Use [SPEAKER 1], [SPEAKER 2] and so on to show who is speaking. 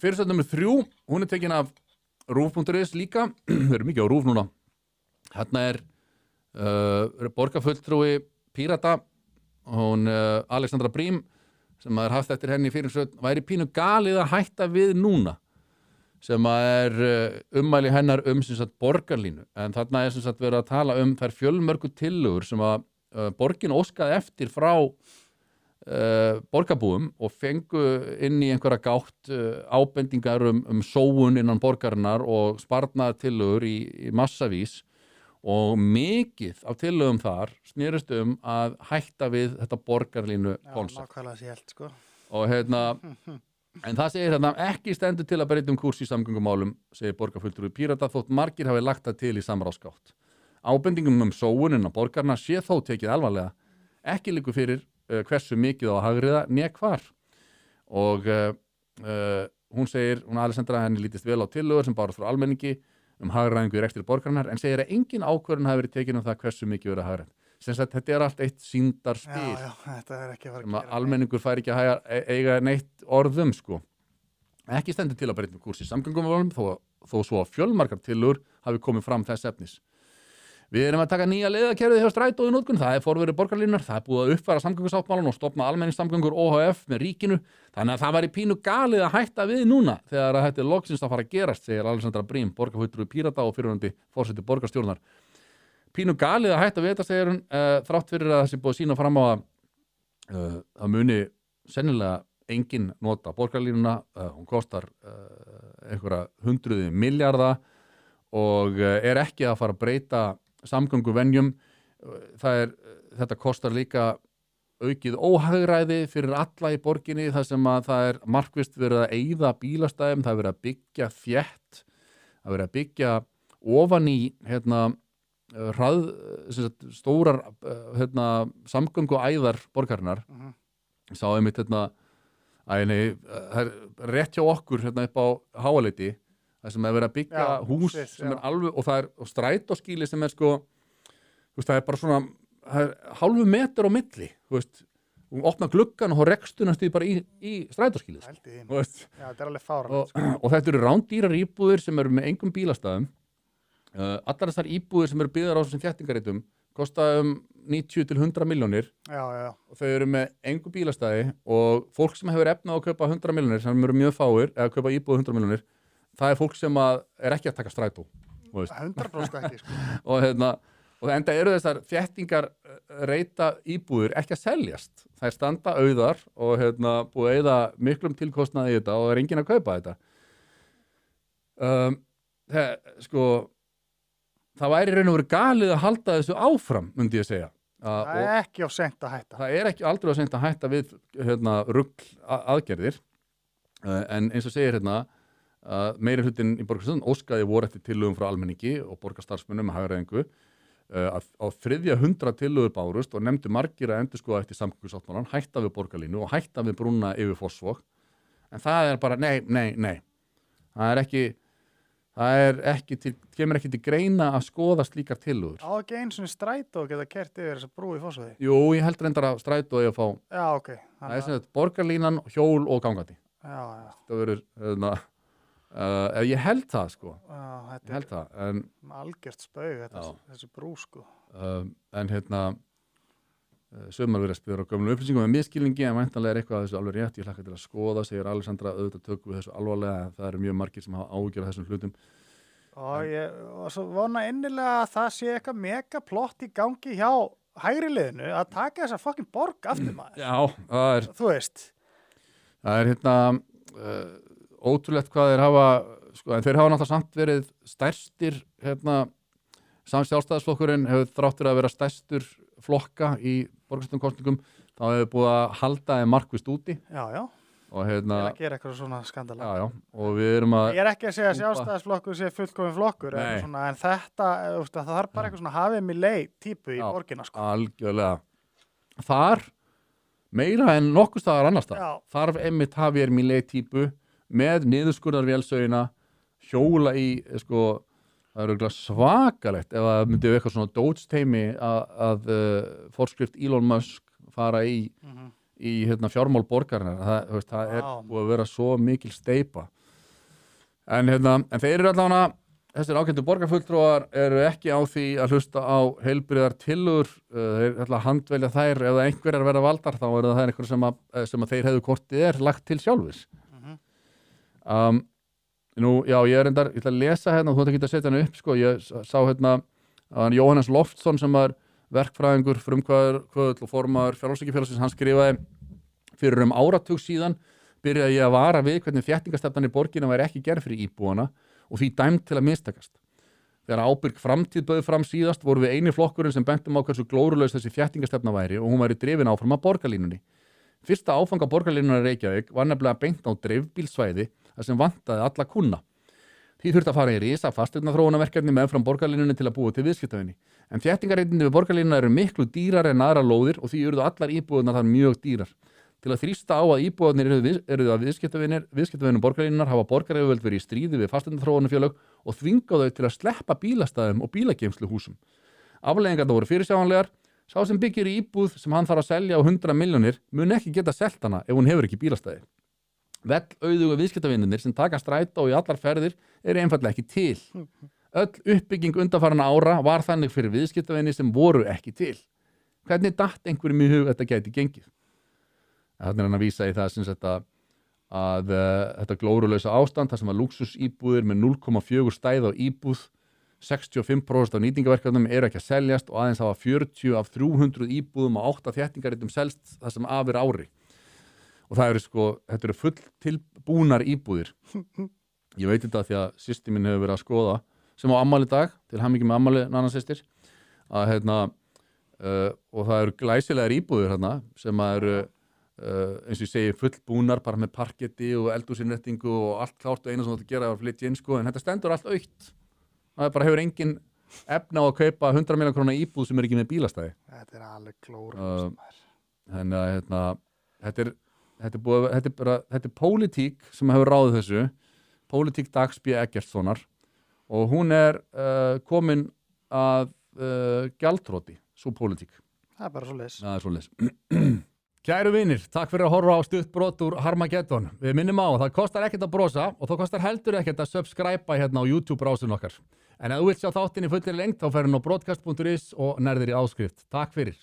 [SPEAKER 1] fyrirsögn nummer 3, hún tekin af RÚV.is líka, við erum mikið á RÚV núna. Hérna borgarfulltrúi Pírata, hún Alexandra Brím, sem haft eftir henni í fyrirsögn, væri pínu galið að hætta við núna, sem ummæli hennar sem sagt borgarlínu. En þarna sem sagt verið að tala þær fjölmörgu tillögur sem borgin óskaði eftir frá borgarbúum og fengu inn í einhverja gátt ábendingar sóun innan borgarinnar og sparnaðartillögur í massavís og mikið af tillögum þar snerist að hætta við þetta borgarlínu konsept.
[SPEAKER 2] Nákvæmlega sélt, sko.
[SPEAKER 1] Og en það segir ekki stendur til að breyta kúrs í samgöngumálum, segir borgarfulltrúi Pírata, þótt margir hafi lagt það til í samráðsgátt. Ábendingum sóun innan borgarna sé þó tekið alvarlega, ekki liggur fyrir hversu mikið á að hagræða né hvar. Og hún segir, Alexandra, henni lítist vel á tillögur sem bárust frá almenningi hagræðingu í rekstri borgarinnar, en segir að engin ákvörðun hafi verið tekin það hversu mikið verið að hagræða. Sem sagt, þetta allt eitt sýndarspil.
[SPEAKER 2] Já, þetta ekki að fara að
[SPEAKER 1] gera. Almenningur fær ekki að eiga neitt orðum, sko. Ekki stendur til að breyta kúrs í samgöngumálum, þó svo að fjölmargar tillögur hafi komið fram þess efnis. Við erum að taka nýja leiðakerfið hjá Strætó í notkun, það forverið borgarlínunar, það búið að uppfæra samgöngusáttmálann og stofna almenningssamgöngur OHF með ríkinu, þannig að það væri pínu galið að hætta við núna þegar þetta loksins að fara að gerast, segir Alexandra Brím, borgarfulltrúi Pírata og fyrrverandi forseti borgarstjórnar. Pínu galið að hætta við þetta, segir hún, þrátt fyrir að þessi búið að sýna fram á að muni sennilega engin nota borgarlínuna, hún kostar einhverja 100 milljarða og ekki að fara að breyta samgönguvenjum. Þetta kostar líka aukið óhagræði fyrir alla í borginni, þar sem að það markvisst verið að eyða bílastæðum, það verið að byggja þétt, það verið að byggja ofan í stórar samgönguæðar borgarinnar. Sá einmitt það rétt hjá okkur upp á Háaleiti, það sem verið að byggja hús sem alveg, og það strætóskýli sem sko, það bara svona hálfu metur á milli, þú opna gluggan og rekstu næstu bara í strætóskýlið.
[SPEAKER 2] Já, þetta alveg fáránlegt.
[SPEAKER 1] Og þetta eru rándýrar íbúðir sem eru með engum bílastæðum. Allar þessar íbúðir sem eru byggðar á þessum þéttingareitum kosta 90 til 100 milljónir.
[SPEAKER 2] Já.
[SPEAKER 1] Og þau eru með engum bílastæði og fólk sem hefur efnað að kaupa 100 milljónir, sem eru mjög fáir, eða kaupa íbúð 100 milljónir, það fólk sem ekki að taka strætó.
[SPEAKER 2] 100% ekki, sko.
[SPEAKER 1] Og enda eru þessar þéttingar reita íbúðir ekki að seljast. Það standa auðar og búið að eyða miklum tilkostnaði í þetta og það enginn að kaupa þetta. Það væri raun og veru galið að halda þessu áfram, myndi ég segja.
[SPEAKER 2] Það ekki of seint að hætta.
[SPEAKER 1] Það ekki aldrei of seint að hætta við rugl aðgerðir. En eins og segir meiri hlutinn í borgarstjórn óskaði voru eftir tillögum frá almenningi og borgarstarfsmönnum með hagræðingu á 300 tillögur bárust og nefndu margir að endurskoða eftir samgöngusáttmálann, hætta við borgarlínu og hætta við brúna yfir Fossvog. En það bara nei. Kemur ekki til greina að skoða slíkar tillögur.
[SPEAKER 2] Á ekki eins og Strætó geta kert yfir þessa brú í Fossvogi?
[SPEAKER 1] Jú, ég held reyndar að Strætó að fá.
[SPEAKER 2] Já, ok.
[SPEAKER 1] Það sem þetta borgarlínan, hjól og gangandi.
[SPEAKER 2] Já.
[SPEAKER 1] Það verður ég held það, sko.
[SPEAKER 2] Já,
[SPEAKER 1] ég held það. En
[SPEAKER 2] algjört spaug, þessi brú, sko.
[SPEAKER 1] En sumar verið að spila á gömlu upplýsingum með miskilningi, en væntanlega eitthvað þessu alveg rétt. Ég hlakka til að skoða, segir Alexandra, auðvitað tökum við þessu alvarlega. Það eru mjög margir sem hafa áhyggjur af þessum hlutum.
[SPEAKER 2] Og ég svo vona innilega að það sé eitthvað mega plott í gangi hjá hægri liðinu að taka þessa fucking borg aftur, maður.
[SPEAKER 1] Já,
[SPEAKER 2] þú veist.
[SPEAKER 1] Það ótrúlegt hvað þeir hafa, sko, en þeir hafa náttúrulega samt verið stærstir, Sjálfstæðisflokkurinn hefur þráttur að vera stærstur flokka í borgarstjórnarkosningum, þá hefur búið að halda þeim markvisst úti.
[SPEAKER 2] Já.
[SPEAKER 1] Og
[SPEAKER 2] ég er að gera eitthvað svona skandala.
[SPEAKER 1] Já, og við erum að...
[SPEAKER 2] Ég er ekki að segja að Sjálfstæðisflokkur sé fullkominn flokkur, en þetta, það þarf bara eitthvað svona hafið mig leið típu í borgina, sko.
[SPEAKER 1] Algjörlega. Þar, meira en nokkuð staðar annars staðar, þarf einmitt hafið mig leið típu með niðurskurðarvélsauðina, hjóla í, sko, það er svakalegt ef það myndi eitthvað svona dótsteymi að forskrift Elon Musk fara í fjármál borgarinnar. Það búið að vera svo mikil steypa. En þeir eru allavega, þessir ágættu borgarfulltrúar eru ekki á því að hlusta á heilbrigðar tillögur, þeir ætla að handvelja þær, ef einhverjar verða valdar, þá eru það einhver sem að þeir hefðu kortið lagt til sjálfis. Nú, já, ég ætla að lesa hérna, þú ætla ekki að setja hann upp, sko, ég sá að Jóhannes Loftsson sem var verkfræðingur, frumkvöðull og formaður Frjálshyggjufélagsins, hann skrifaði fyrir áratug síðan, byrjaði ég að vara við hvernig þéttingarstefnan í borginni væri ekki gerð fyrir íbúana og því dæmt til að mistakast. Þegar ábyrg framtíð bauð fram síðast voru við eini flokkurinn sem bentum á hversu glórulaus þessi þéttingarstefna væri og hún væri drifin áfram að borgarlínunni. Fyrsta áfanga borgarlínunar í Reykjavík var nefnilega beint á dreifbílsvæði þar sem vantaði alla kúnna. Því þurfti að fara í risa fasteignaþróunarverkefni meðfram borgarlínunni til að búa til viðskiptavinni. En þéttingarréttindi við borgarlínuna eru miklu dýrar en aðrar lóðir og því urðu allar íbúðirnar þar mjög dýrar. Til að þrýsta á að íbúðarnir eru að viðskiptavinum borgarlínunar hafa borgaryfirvöld verið í stríði við fasteignaþróunarfélög og þvinga þau til að sleppa bílastæðum og bílageymsluhúsum. Afleiðingarnar voru fyrirsjáanlegar. Sá sem byggir í íbúð sem hann þarf að selja á 100 milljónir mun ekki geta selt hana ef hún hefur ekki bílastæði. Auðugu viðskiptavinirnir sem taka strætó í allar ferðir eru einfaldlega ekki til. Öll uppbygging undanfarinna ára var þannig fyrir viðskiptavinir sem voru ekki til. Hvernig datt einhverjum í hug þetta gæti gengið? Þannig er hann að vísa í það sem þetta glórulausa ástand, þar sem að lúxusíbúðir með 0,4 stæð á íbúð, 65% af nýtingaverkefnum eru ekki að seljast og aðeins hafa 40 af 300 íbúðum og 8 þéttingarréttum selst það sem af ári. Og það eru þetta eru full tilbúnar íbúðir. Ég veit þetta því að systir mín hefur verið að skoða, sem á afmæli í dag, til hamingju með afmæli Nanna systir, að og það eru glæsilegar íbúðir sem eru eins og ég segi fullbúnar bara með parketti og eldhúsinnréttingu og allt klárt og eina sem þú átt að gera að flytja inn en þetta stendur allt autt. Það bara hefur engin efna á að kaupa 100 milljón króna íbúð sem er ekki með bílastæði.
[SPEAKER 2] Þetta er alveg glórulaust.
[SPEAKER 1] Þannig að þetta er pólitík sem hefur ráðið þessu, pólitík Dags B. Eggertssonar og hún er komin að gjaldþroti, svo pólitík.
[SPEAKER 2] Það er bara svoleiðis.
[SPEAKER 1] Það er svoleiðis. Kæru vinir, takk fyrir að horfa á stutt brot úr Harmageddon. Við minnum á að það kostar ekkert að brosa og það kostar heldur ekkert að subscribe hérna á YouTube-rásun okkar. En ef þú vilt sjá þáttinn í fullri lengd þá ferðu inn á broadcast.is og nærðir í áskrift. Takk fyrir.